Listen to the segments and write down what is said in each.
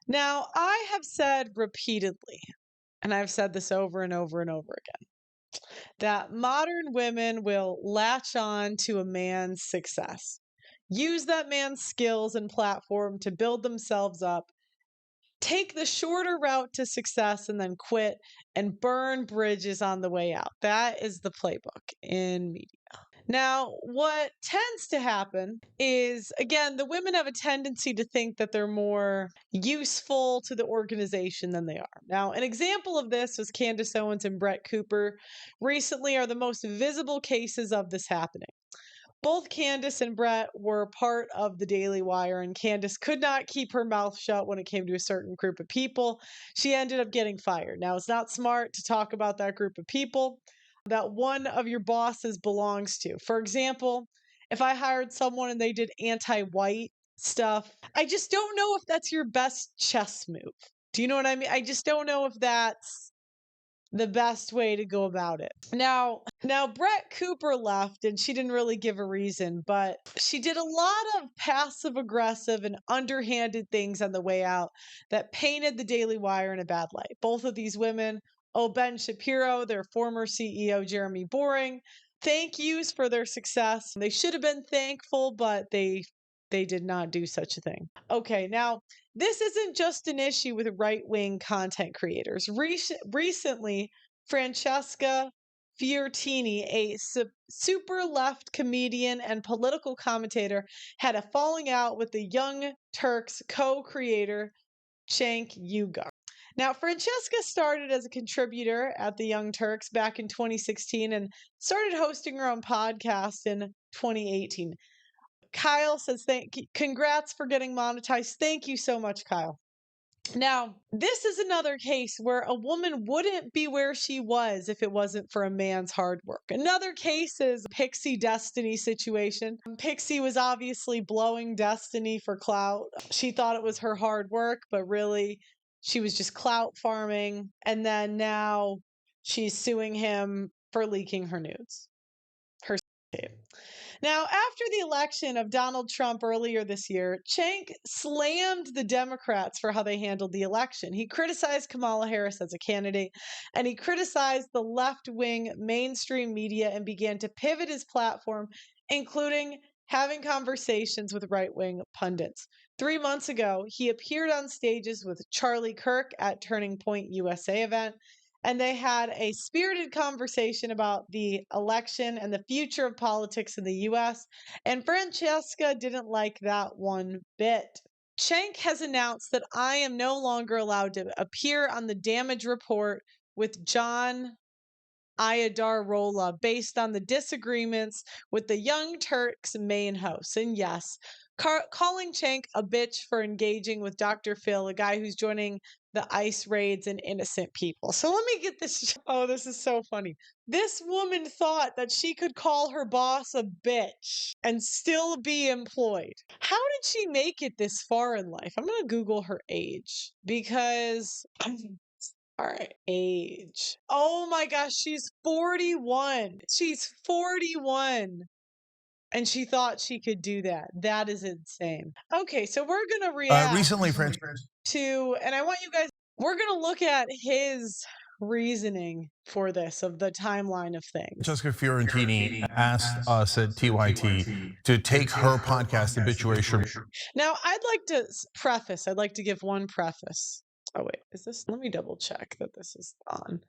Now, I have said repeatedly, and I've said this over and over and over again, that modern women will latch on to a man's success, use that man's skills and platform to build themselves up, take the shorter route to success, and then quit and burn bridges on the way out. That is the playbook in media. Now, what tends to happen is, again, the women have a tendency to think that they're more useful to the organization than they are. Now, an example of this was Candace Owens and Brett Cooper recently are the most visible cases of this happening. Both Candace and Brett were part of the Daily Wire, and Candace could not keep her mouth shut when it came to a certain group of people. She ended up getting fired. Now, it's not smart to talk about that group of people that one of your bosses belongs to. For example, if I hired someone and they did anti white stuff, I just don't know if that's your best chess move. Do you know what I mean? I just don't know if that's the best way to go about it. Now Brett Cooper left and she didn't really give a reason, but she did a lot of passive aggressive and underhanded things on the way out that painted the Daily Wire in a bad light. Both of these women owe Ben Shapiro, their former CEO Jeremy Boring, thank yous for their success. They should have been thankful, but they did not do such a thing. Okay, now this isn't just an issue with right-wing content creators. Recently, Francesca Fiortini, a super left comedian and political commentator, had a falling out with the Young Turks co-creator Cenk Uygur. Now, Francesca started as a contributor at the Young Turks back in 2016 and started hosting her own podcast in 2018. Kyle says, congrats for getting monetized. Thank you so much, Kyle. Now, this is another case where a woman wouldn't be where she was if it wasn't for a man's hard work. Another case is Pixie Destiny situation. Pixie was obviously blowing Destiny for clout. She thought it was her hard work, but really she was just clout farming. And then now she's suing him for leaking her nudes. Her tape. Now, after the election of Donald Trump earlier this year, Cenk slammed the Democrats for how they handled the election. He criticized Kamala Harris as a candidate, and he criticized the left wing mainstream media and began to pivot his platform, including having conversations with right wing pundits. 3 months ago, he appeared on stages with Charlie Kirk at Turning Point USA event, and they had a spirited conversation about the election and the future of politics in the US. And Francesca didn't like that one bit. Cenk has announced that I am no longer allowed to appear on the damage report with John Iadarola based on the disagreements with the Young Turks main host. And yes, calling Cenk a bitch for engaging with Dr. Phil, a guy who's joining the ICE raids and innocent people. So let me get this. Oh, this is so funny. This woman thought that she could call her boss a bitch and still be employed. How did she make it this far in life? I'm going to Google her age because all right, age. Oh my gosh, she's 41. She's 41. And she thought she could do that. That is insane. Okay, so we're going to react Recently, French. to, and I want you guys, we're going to look at his reasoning for this, of the timeline of things. Francesca Fiorentini asked us at TYT to take her podcast, Habituation. Now, I'd like to give one preface. Oh, wait, is this? Let me double check that this is on.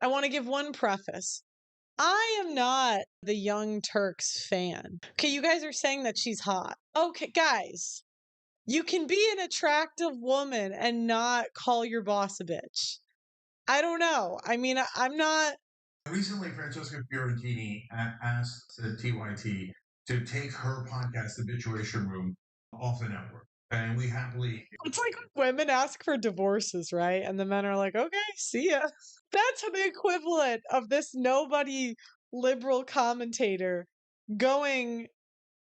I want to give one preface. I am not the Young Turks fan. Okay, you guys are saying that she's hot. Okay, guys, you can be an attractive woman and not call your boss a bitch. I don't know. I mean, I'm not. Recently, Francesca Fiorentini asked at TYT to take her podcast, Habituation Room, off the network. And we happily. It's like when women ask for divorces, right? And the men are like, okay, see ya. That's the equivalent of this nobody liberal commentator going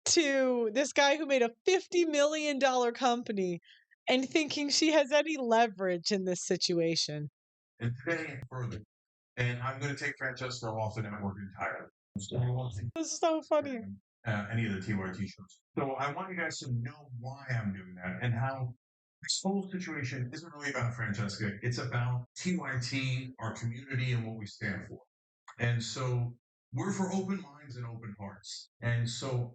to this guy who made a $50 million company and thinking she has any leverage in this situation. And today, further. And I'm going to take Francesca off the network entirely. This is so funny. Any of the TYT shows. So I want you guys to know why I'm doing that and how This whole situation isn't really about Francesca. It's about TYT, our community, and what we stand for. And so we're for open minds and open hearts. And so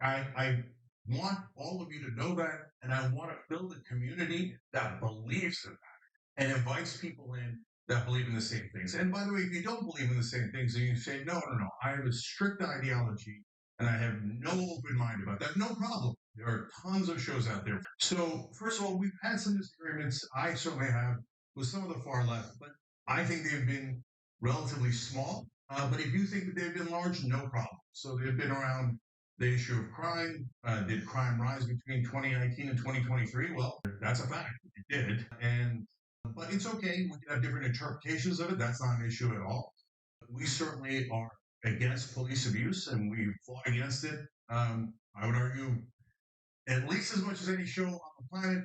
I want all of you to know that, and I want to build a community that believes in that and invites people in that believe in the same things. And by the way, if you don't believe in the same things, and you say, no, no, no, I have a strict ideology and I have no open mind about that, no problem. There are tons of shows out there. So, first of all, we've had some disagreements. I certainly have with some of the far left, but I think they've been relatively small. But if you think that they've been large, no problem. So they've been around the issue of crime. Did crime rise between 2019 and 2023? Well, that's a fact. It did. But it's okay. We can have different interpretations of it. That's not an issue at all. We certainly are against police abuse, and we fought against it. I would argue at least as much as any show on the planet,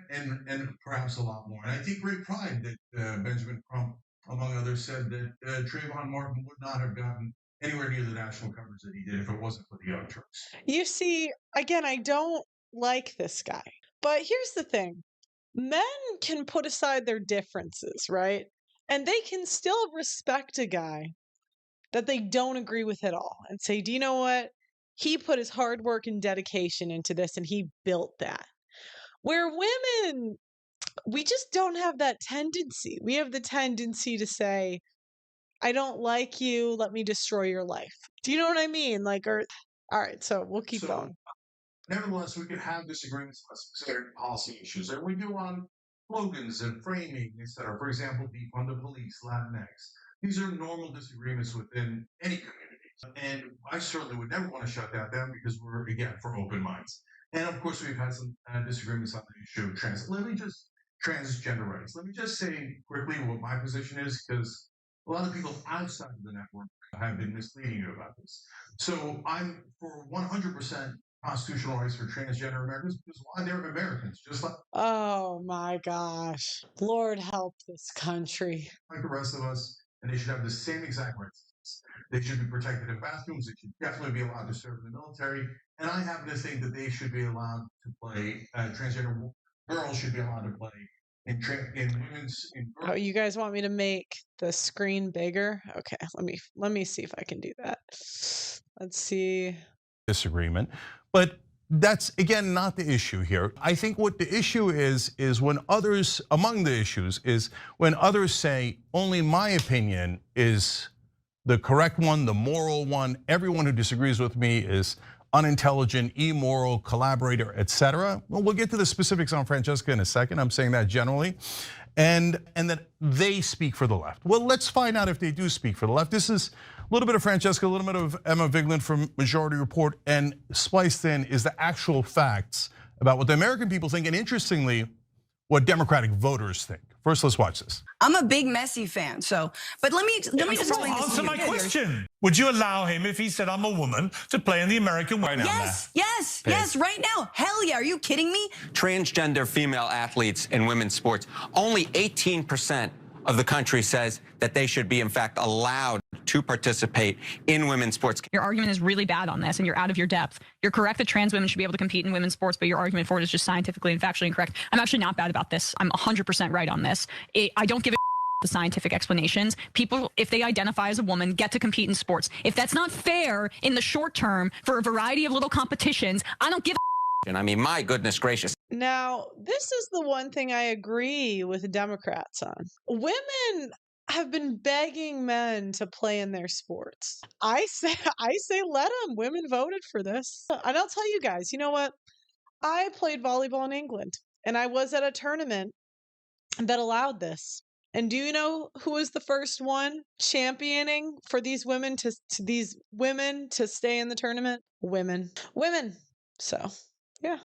and perhaps a lot more. And I take great pride that Benjamin Crump, among others, said that Trayvon Martin would not have gotten anywhere near the national coverage that he did if it wasn't for the Young Turks. You see, again, I don't like this guy. But here's the thing. Men can put aside their differences, right? And they can still respect a guy that they don't agree with at all and say, do you know what? He put his hard work and dedication into this and he built that. Where women, we just don't have that tendency. We have the tendency to say, I don't like you, let me destroy your life. Do you know what I mean? All right, so we'll keep going. Nevertheless, we could have disagreements on specific policy issues, and we do on slogans and framing, etc. For example, defund the police, Latinx. These are normal disagreements within any community. And I certainly would never want to shut that down because we're, again, for open minds. And of course, we've had some disagreements on the issue of transgender rights. Let me just say quickly what my position is, because a lot of people outside of the network have been misleading you about this. So I'm for 100% constitutional rights for transgender Americans because why, they're Americans, just oh my gosh. Lord help this country. Like the rest of us, and they should have the same exact rights. They should be protected in bathrooms. They should definitely be allowed to serve in the military. And I happen to think that they should be allowed to play, transgender girls should be allowed to play in women's. Oh, you guys want me to make the screen bigger? Okay, let me see if I can do that. Let's see. Disagreement, but that's again not the issue here. I think what the issue is when others, among the issues, is when others say only my opinion is the correct one, the moral one. Everyone who disagrees with me is unintelligent, immoral, collaborator, etc. Well, we'll get to the specifics on Francesca in a second. I'm saying that generally. And that they speak for the left. Well, let's find out if they do speak for the left. This is a little bit of Francesca, a little bit of Emma Vigeland from Majority Report, and spliced in is the actual facts about what the American people think, and interestingly, what Democratic voters think. First, let's watch this. I'm a big Messi fan, but let me just explain this. Answer my question. Would you allow him, if he said I'm a woman, to play in the American right now? Yes, right now. Hell yeah, are you kidding me? Transgender female athletes in women's sports, only 18% of the country says that they should be, in fact, allowed to participate in women's sports. Your argument is really bad on this, and you're out of your depth. You're correct that trans women should be able to compete in women's sports, but your argument for it is just scientifically and factually incorrect. I'm actually not bad about this. I'm 100% right on this. I don't give a the scientific explanations. People, if they identify as a woman, get to compete in sports. If that's not fair in the short term for a variety of little competitions, I don't give a And I mean, my goodness gracious. Now, this is the one thing I agree with the Democrats on. Women have been begging men to play in their sports. I say let them. Women voted for this. And I'll tell you guys, you know what? I played volleyball in England, and I was at a tournament that allowed this. And do you know who was the first one championing for these women to stay in the tournament? Women. So, yeah.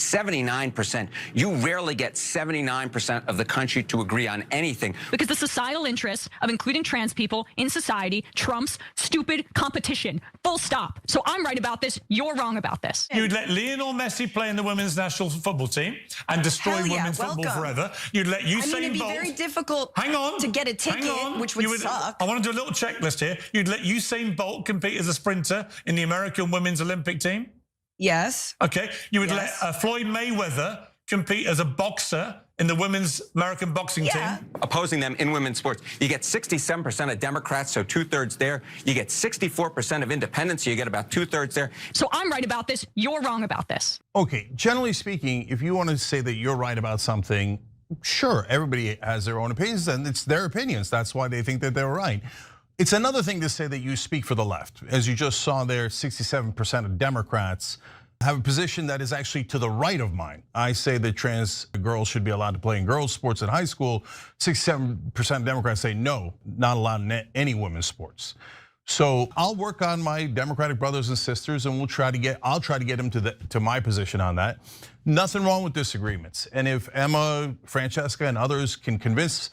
79%. You rarely get 79% of the country to agree on anything. Because the societal interest of including trans people in society trumps stupid competition. Full stop. So I'm right about this. You're wrong about this. You'd let Lionel Messi play in the women's national football team and destroy Hell yeah, women's football welcome. forever. You'd let Usain it'd be Bolt. very difficult Hang on, to get a ticket, which would suck. I want to do a little checklist here. You'd let Usain Bolt compete as a sprinter in the American women's Olympic team? Yes. Okay. You would Yes. let Floyd Mayweather compete as a boxer in the women's American boxing Yeah. team? Opposing them in women's sports. You get 67% of Democrats, so 2/3 there. You get 64% of independents, so you get about 2/3 there. So I'm right about this. You're wrong about this. Okay, generally speaking, if you want to say that you're right about something, sure, everybody has their own opinions and it's their opinions. That's why they think that they're right. It's another thing to say that you speak for the left. As you just saw there, 67% of Democrats have a position that is actually to the right of mine. I say that trans girls should be allowed to play in girls' sports in high school. 67% of Democrats say no, not allowed in any women's sports. So I'll work on my Democratic brothers and sisters, and I'll try to get them to my position on that. Nothing wrong with disagreements. And if Emma, Francesca, and others can convince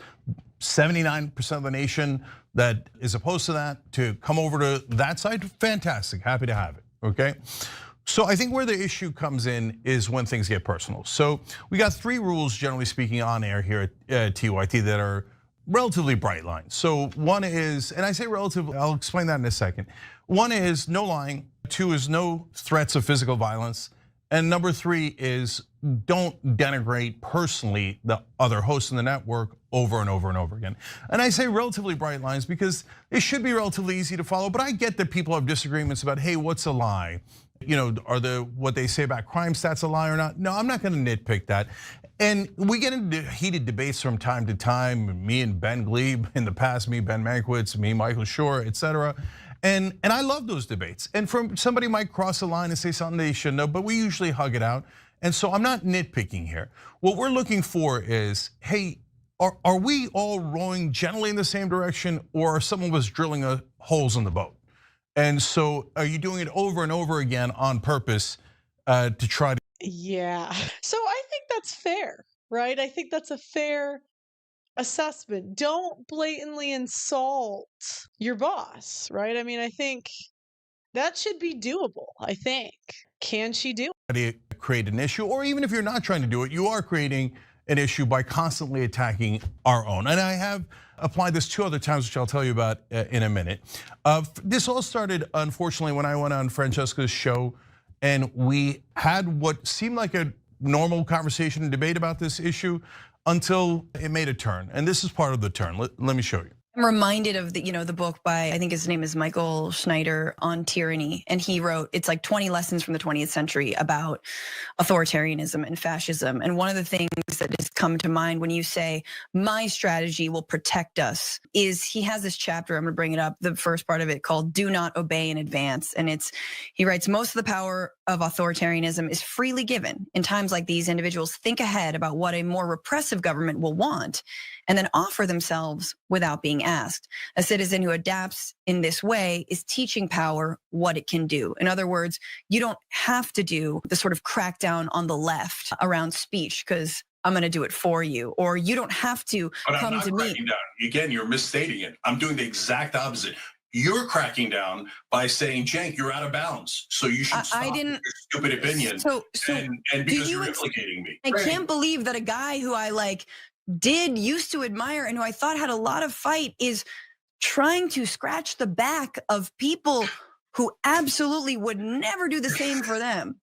79% of the nation that is opposed to that to come over to that side, fantastic, happy to have it, okay? So I think where the issue comes in is when things get personal. So we got 3 rules, generally speaking, on air here at TYT that are relatively bright lines. So one is, and I say relative, I'll explain that in a second. One is no lying, 2 is no threats of physical violence, and number 3 is don't denigrate personally the other hosts in the network over and over and over again. And I say relatively bright lines because it should be relatively easy to follow, but I get that people have disagreements about, hey, what's a lie? You know, are what they say about crime stats a lie or not? No, I'm not gonna nitpick that. And we get into heated debates from time to time, me and Ben Glebe in the past, me, Ben Mankiewicz, me, Michael Schur, etc. And I love those debates. And somebody might cross a line and say something they shouldn't have, but we usually hug it out. And so I'm not nitpicking here. What we're looking for is, hey, are we all rowing generally in the same direction, or are some of us drilling holes in the boat? And so are you doing it over and over again on purpose to try to? Yeah. So I think that's fair, right? I think that's a fair assessment. Don't blatantly insult your boss, right? I mean, I think that should be doable, I think. Can she do it? Create an issue, or even if you're not trying to do it, you are creating an issue by constantly attacking our own. And I have applied this 2 other times, which I'll tell you about in a minute. This all started, unfortunately, when I went on Francesca's show and we had what seemed like a normal conversation and debate about this issue until it made a turn. And this is part of the turn. Let me show you. I'm reminded of the book by, I think his name is Michael Schneider, on tyranny. And he wrote, it's like 20 lessons from the 20th century about authoritarianism and fascism. And one of the things that has come to mind when you say, my strategy will protect us, is he has this chapter, I'm gonna bring it up, the first part of it, called Do Not Obey in Advance. And he writes, most of the power of authoritarianism is freely given. In times like these, individuals think ahead about what a more repressive government will want and then offer themselves without being asked. A citizen who adapts in this way is teaching power what it can do. In other words, you don't have to do the sort of crackdown on the left around speech because I'm gonna do it for you, or you don't have to come to me. Cracking down. Again, you're misstating it. I'm doing the exact opposite. You're cracking down by saying, Cenk, you're out of bounds, so you should stop with your stupid opinion. So and because you're implicating me. I can't believe that a guy who I used to admire and who I thought had a lot of fight is trying to scratch the back of people who absolutely would never do the same for them.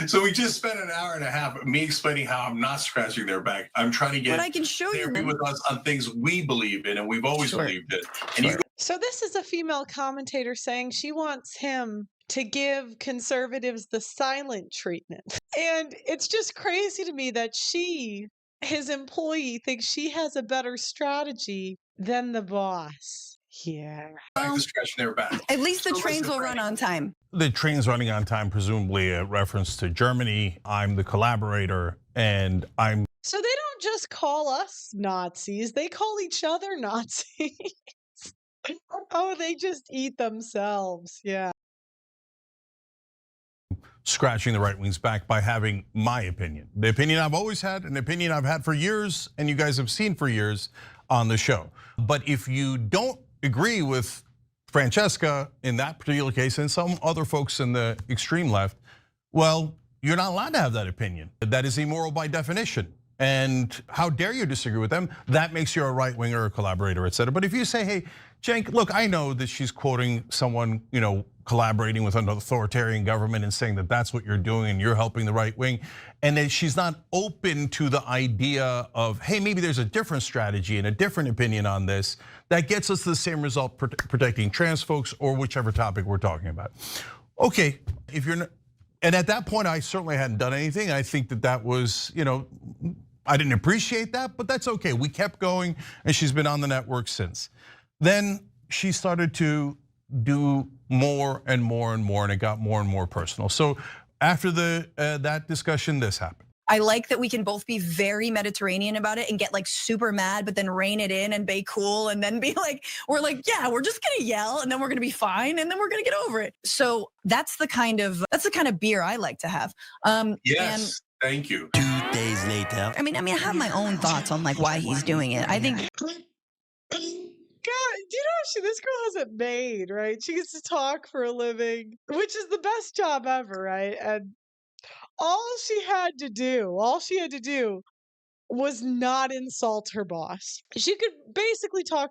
So we just spent an hour and a half me explaining how I'm not scratching their back. I'm trying to get But I can show you with us on things we believe in and we've always believed in. And So this is a female commentator saying she wants him to give conservatives the silent treatment. And it's just crazy to me that his employee, thinks she has a better strategy than the boss. Yeah. scratching their back. At least the trains will run on time. The train's running on time, presumably a reference to Germany. I'm the collaborator, and I'm. So they don't just call us Nazis, they call each other Nazis. Oh, they just eat themselves, yeah. scratching the right wing's back by having my opinion. The opinion I've always had, an opinion I've had for years, and you guys have seen for years on the show. But if you don't agree with Francesca in that particular case and some other folks in the extreme left, well, you're not allowed to have that opinion. That is immoral by definition. And how dare you disagree with them? That makes you a right winger, a collaborator, et cetera. But if you say, hey, Cenk, look, I know that she's quoting someone, collaborating with an authoritarian government and saying that that's what you're doing and you're helping the right wing. And that she's not open to the idea of, hey, maybe there's a different strategy and a different opinion on this that gets us the same result protecting trans folks or whichever topic we're talking about. Okay, if you're not, and at that point, I certainly hadn't done anything. I think that was, I didn't appreciate that, but that's okay. We kept going and she's been on the network since. Then she started to do more and more and more, and it got more and more personal. So after that discussion, this happened. I like that we can both be very Mediterranean about it and get like super mad, but then rein it in and be cool and then be like, yeah, we're just gonna yell and then we're gonna be fine and then we're gonna get over it. So that's the kind of beer I like to have. Yes, thank you. 2 days later. I mean, I have my own thoughts on like why he's doing it. I think. God, do you know this girl has it made, right? She gets to talk for a living, which is the best job ever, right? And all she had to do was not insult her boss. She could basically talk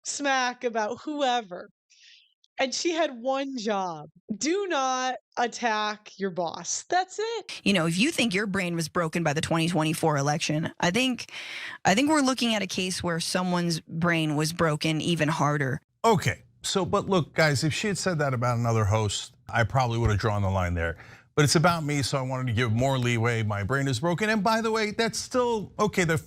smack about whoever. And she had one job. Do not attack your boss. That's it. If you think your brain was broken by the 2024 election, I think we're looking at a case where someone's brain was broken even harder. Okay, but look, guys, if she had said that about another host, I probably would have drawn the line there. But it's about me, so I wanted to give more leeway. My brain is broken. And by the way, that's still, okay, the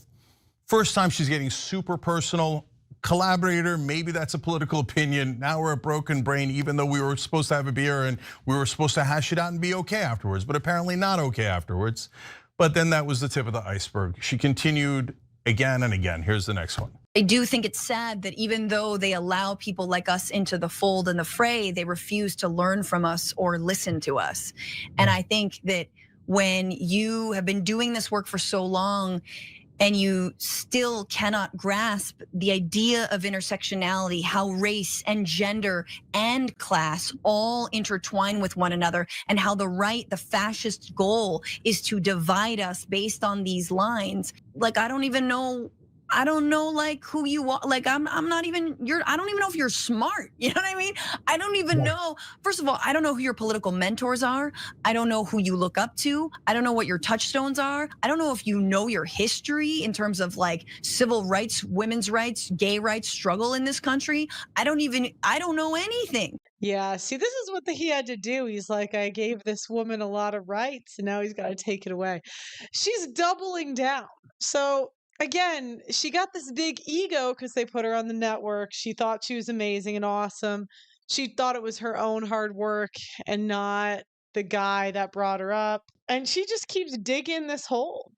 first time she's getting super personal. Collaborator, maybe that's a political opinion. Now we're a broken brain, even though we were supposed to have a beer and we were supposed to hash it out and be okay afterwards, but apparently not okay afterwards. But then that was the tip of the iceberg. She continued again and again. Here's the next one. I do think it's sad that even though they allow people like us into the fold and the fray, they refuse to learn from us or listen to us. And I think that when you have been doing this work for so long, and you still cannot grasp the idea of intersectionality, how race and gender and class all intertwine with one another, and how the fascist goal is to divide us based on these lines. Like, I don't know like who you are. Like, I don't even know if you're smart. You know what I mean? I don't even know. First of all, I don't know who your political mentors are. I don't know who you look up to. I don't know what your touchstones are. I don't know if you know your history in terms of like civil rights, women's rights, gay rights struggle in this country. I don't know anything. Yeah, see, this is what he had to do. He's like, I gave this woman a lot of rights and now he's got to take it away. She's doubling down. So again, she got this big ego because they put her on the network. She thought she was amazing and awesome. She thought it was her own hard work and not the guy that brought her up. And she just keeps digging this hole.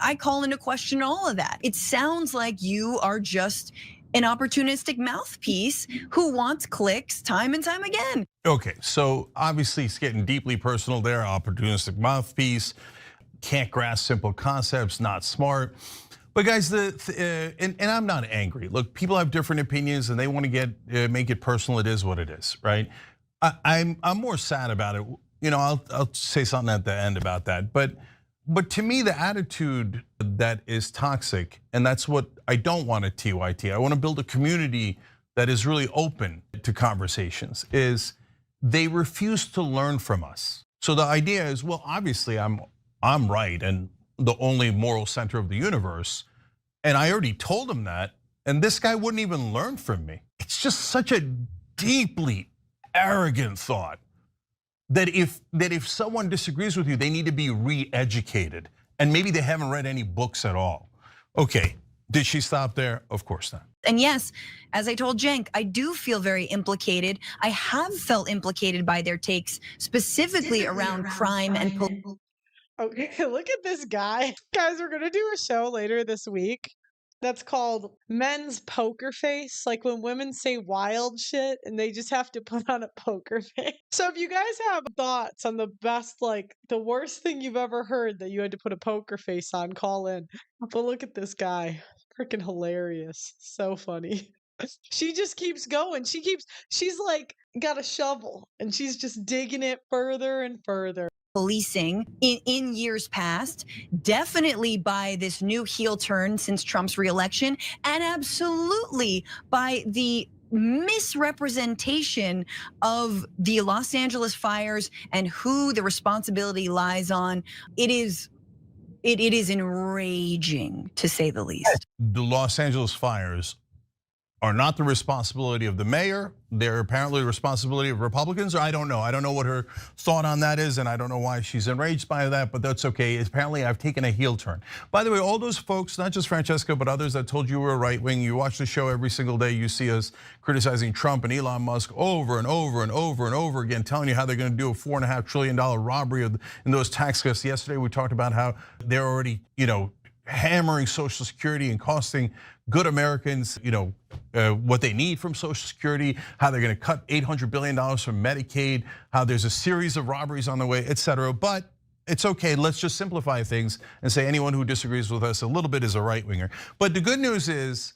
I call into question all of that. It sounds like you are just an opportunistic mouthpiece who wants clicks time and time again. Okay, so obviously it's getting deeply personal there. Opportunistic mouthpiece. Can't grasp simple concepts, not smart. But guys, and I'm not angry. Look, people have different opinions and they want to make it personal. It is what it is, right? I'm more sad about it. I'll say something at the end about that. But to me, the attitude that is toxic, and that's what I don't want at TYT. I want to build a community that is really open to conversations. Is they refuse to learn from us. So the idea is, well, obviously I'm right and the only moral center of the universe. And I already told him that, and this guy wouldn't even learn from me. It's just such a deeply arrogant thought that if someone disagrees with you, they need to be re-educated. And maybe they haven't read any books at all. Okay, did she stop there? Of course not. And yes, as I told Cenk, I do feel very implicated. I have felt implicated by their takes, specifically around crime and police. Okay, look at this guy. Guys, we're gonna do a show later this week That's called men's poker face. Like when women say wild shit and they just have to put on a poker face. So if you guys have thoughts on the best, like the worst thing you've ever heard that you had to put a poker face on, call in. But look at this guy. Freaking hilarious. So funny. She just keeps going. She's like got a shovel and she's just digging it further and further. Policing in years past, definitely by this new heel turn since Trump's reelection, and absolutely by the misrepresentation of the Los Angeles fires and who the responsibility lies on. It is enraging, to say the least. The Los Angeles fires are not the responsibility of the mayor. They're apparently the responsibility of Republicans, or I don't know. I don't know what her thought on that is, and I don't know why she's enraged by that, but that's okay. Apparently, I've taken a heel turn. By the way, all those folks, not just Francesca, but others that told you we're right wing, you watch the show every single day, you see us criticizing Trump and Elon Musk over and over and over and over again, telling you how they're gonna do a $4.5 trillion robbery in those tax cuts. Yesterday, we talked about how they're already, hammering Social Security and costing good Americans, what they need from Social Security, how they're gonna cut $800 billion from Medicaid, how there's a series of robberies on the way, et cetera. But it's okay, let's just simplify things and say anyone who disagrees with us a little bit is a right winger. But the good news is,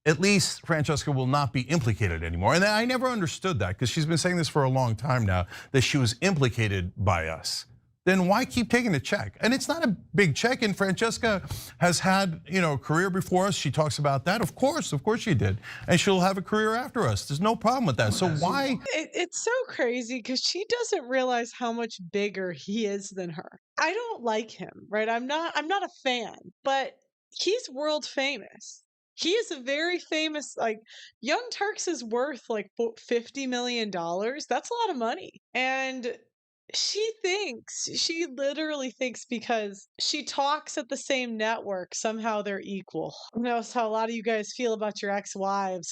at least Francesca will not be implicated anymore. And I never understood that, because she's been saying this for a long time now, that she was implicated by us. Then why keep taking the check? And it's not a big check, and Francesca has had a career before us. She talks about that. Of course she did. And she'll have a career after us. There's no problem with that. So why? It's so crazy because she doesn't realize how much bigger he is than her. I don't like him, right? I'm not a fan, but he's world famous. He is a very famous, like, Young Turks is worth like $50 million. That's a lot of money. And she literally thinks because she talks at the same network, somehow they're equal. I know how a lot of you guys feel about your ex-wives.